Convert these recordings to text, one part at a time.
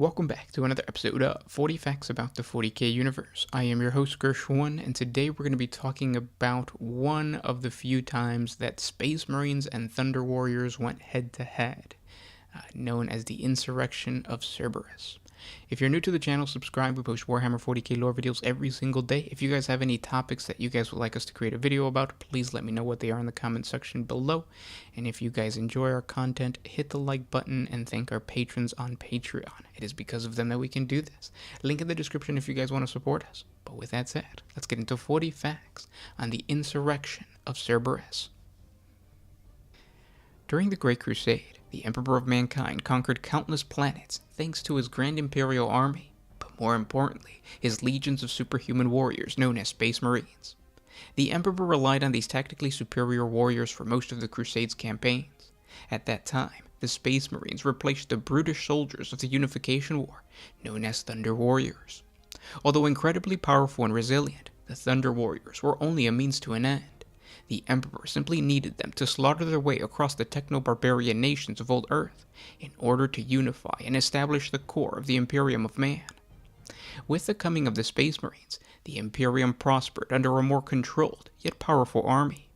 Welcome back to another episode of 40 Facts About the 40K Universe. I am your host, Gershwin, and today we're going to be talking about one of the few times that Space Marines and Thunder Warriors went head-to-head, known as the Insurrection of Cerberus. If you're new to the channel, subscribe. We post Warhammer 40K lore videos every single day. If you guys have any topics that you guys would like us to create a video about, please let me know what they are in the comment section below. And if you guys enjoy our content, hit the like button and thank our patrons on Patreon. It is because of them that we can do this. Link in the description if you guys want to support us. But with that said, let's get into 40 facts on the Insurrection of Cerberus. During the Great Crusade, the Emperor of Mankind conquered countless planets thanks to his grand imperial army, but more importantly, his legions of superhuman warriors known as Space Marines. The Emperor relied on these tactically superior warriors for most of the Crusade's campaigns. At that time, the Space Marines replaced the brutish soldiers of the Unification War, known as Thunder Warriors. Although incredibly powerful and resilient, the Thunder Warriors were only a means to an end. The Emperor simply needed them to slaughter their way across the techno-barbarian nations of old Earth in order to unify and establish the core of the Imperium of Man. With the coming of the Space Marines, the Imperium prospered under a more controlled yet powerful army.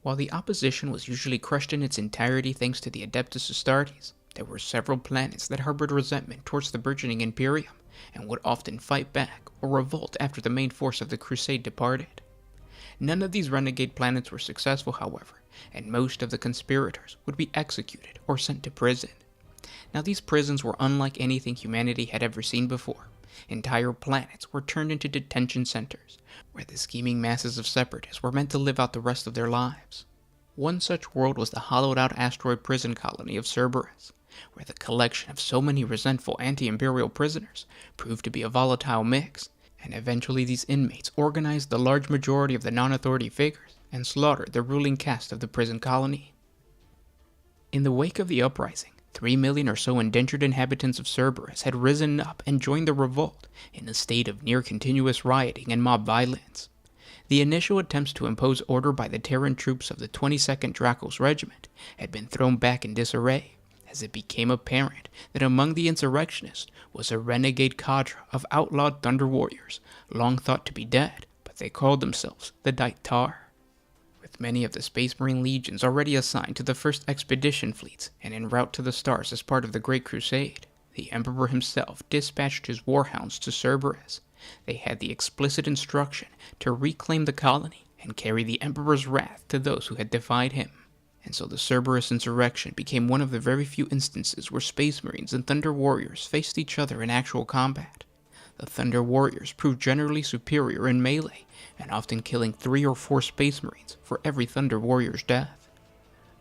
While the opposition was usually crushed in its entirety thanks to the Adeptus Astartes, there were several planets that harbored resentment towards the burgeoning Imperium and would often fight back or revolt after the main force of the Crusade departed. None of these renegade planets were successful, however, and most of the conspirators would be executed or sent to prison. Now, these prisons were unlike anything humanity had ever seen before. Entire planets were turned into detention centers, where the scheming masses of separatists were meant to live out the rest of their lives. One such world was the hollowed-out asteroid prison colony of Cerberus, where the collection of so many resentful anti-imperial prisoners proved to be a volatile mix, and eventually these inmates organized the large majority of the non-authority figures and slaughtered the ruling caste of the prison colony. In the wake of the uprising, 3 million or so indentured inhabitants of Cerberus had risen up and joined the revolt in a state of near-continuous rioting and mob violence. The initial attempts to impose order by the Terran troops of the 22nd Dracos Regiment had been thrown back in disarray, as it became apparent that among the insurrectionists was a renegade cadre of outlawed Thunder Warriors, long thought to be dead, but they called themselves the Dight Tar. With many of the Space Marine legions already assigned to the first expedition fleets and en route to the stars as part of the Great Crusade, the Emperor himself dispatched his warhounds to Cerberus. They had the explicit instruction to reclaim the colony and carry the Emperor's wrath to those who had defied him. And so the Cerberus insurrection became one of the very few instances where Space Marines and Thunder Warriors faced each other in actual combat. The Thunder Warriors proved generally superior in melee, and often killing 3 or 4 Space Marines for every Thunder Warrior's death.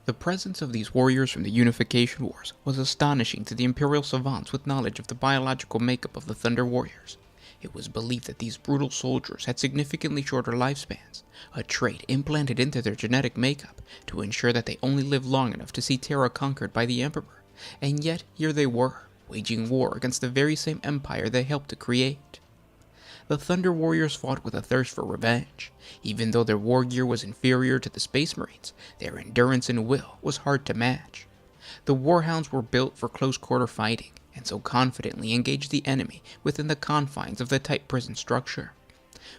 The presence of these warriors from the Unification Wars was astonishing to the Imperial savants with knowledge of the biological makeup of the Thunder Warriors. It was believed that these brutal soldiers had significantly shorter lifespans, a trait implanted into their genetic makeup to ensure that they only lived long enough to see Terra conquered by the Emperor, and yet here they were, waging war against the very same empire they helped to create. The Thunder Warriors fought with a thirst for revenge. Even though their war gear was inferior to the Space Marines, their endurance and will was hard to match. The Warhounds were built for close-quarter fighting, and so confidently engaged the enemy within the confines of the tight prison structure.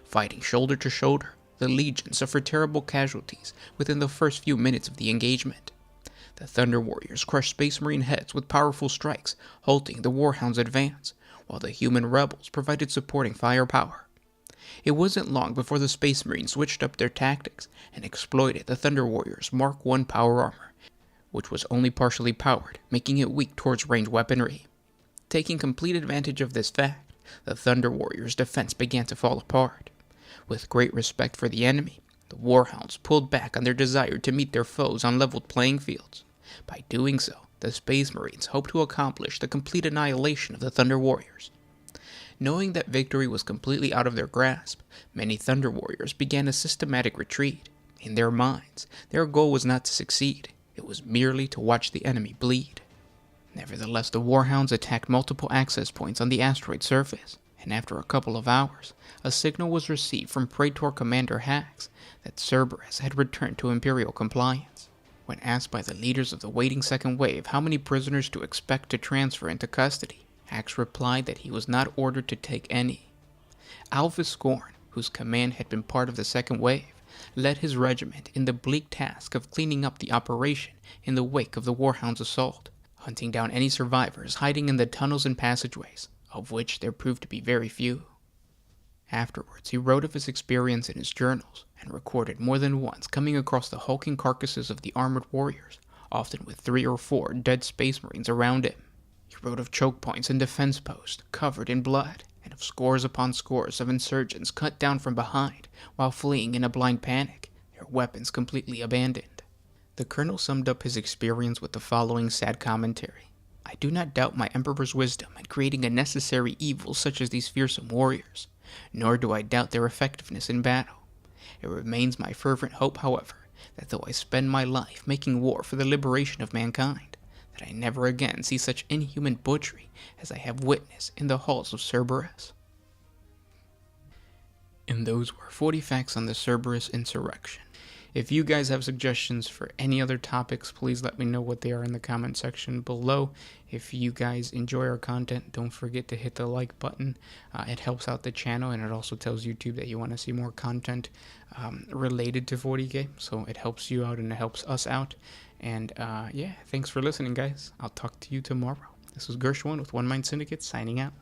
Fighting shoulder to shoulder, the Legion suffered terrible casualties within the first few minutes of the engagement. The Thunder Warriors crushed Space Marine heads with powerful strikes, halting the Warhounds' advance, while the human rebels provided supporting firepower. It wasn't long before the Space Marines switched up their tactics and exploited the Thunder Warriors' Mark I power armor, which was only partially powered, making it weak towards ranged weaponry. Taking complete advantage of this fact, the Thunder Warriors' defense began to fall apart. With great respect for the enemy, the Warhounds pulled back on their desire to meet their foes on leveled playing fields. By doing so, the Space Marines hoped to accomplish the complete annihilation of the Thunder Warriors. Knowing that victory was completely out of their grasp, many Thunder Warriors began a systematic retreat. In their minds, their goal was not to succeed, it was merely to watch the enemy bleed. Nevertheless, the Warhounds attacked multiple access points on the asteroid surface, and after a couple of hours, a signal was received from Praetor Commander Hax that Cerberus had returned to Imperial compliance. When asked by the leaders of the waiting second wave how many prisoners to expect to transfer into custody, Axe replied that he was not ordered to take any. Alvis Scorn, whose command had been part of the second wave, led his regiment in the bleak task of cleaning up the operation in the wake of the Warhound's assault, hunting down any survivors hiding in the tunnels and passageways, of which there proved to be very few. Afterwards, he wrote of his experience in his journals, and recorded more than once coming across the hulking carcasses of the armored warriors, often with 3 or 4 dead space marines around him. He wrote of choke points and defense posts covered in blood, and of scores upon scores of insurgents cut down from behind while fleeing in a blind panic, their weapons completely abandoned. The colonel summed up his experience with the following sad commentary. I do not doubt my emperor's wisdom in creating a necessary evil such as these fearsome warriors, nor do I doubt their effectiveness in battle. It remains my fervent hope, however, that though I spend my life making war for the liberation of mankind, that I never again see such inhuman butchery as I have witnessed in the halls of Cerberus. And those were 40 facts on the Cerberus insurrection. If you guys have suggestions for any other topics, please let me know what they are in the comment section below. If you guys enjoy our content, don't forget to hit the like button. It helps out the channel, and it also tells YouTube that you want to see more content related to 40K. So it helps you out and it helps us out. And yeah, thanks for listening, guys. I'll talk to you tomorrow. This was Gershwin with One Mind Syndicate signing out.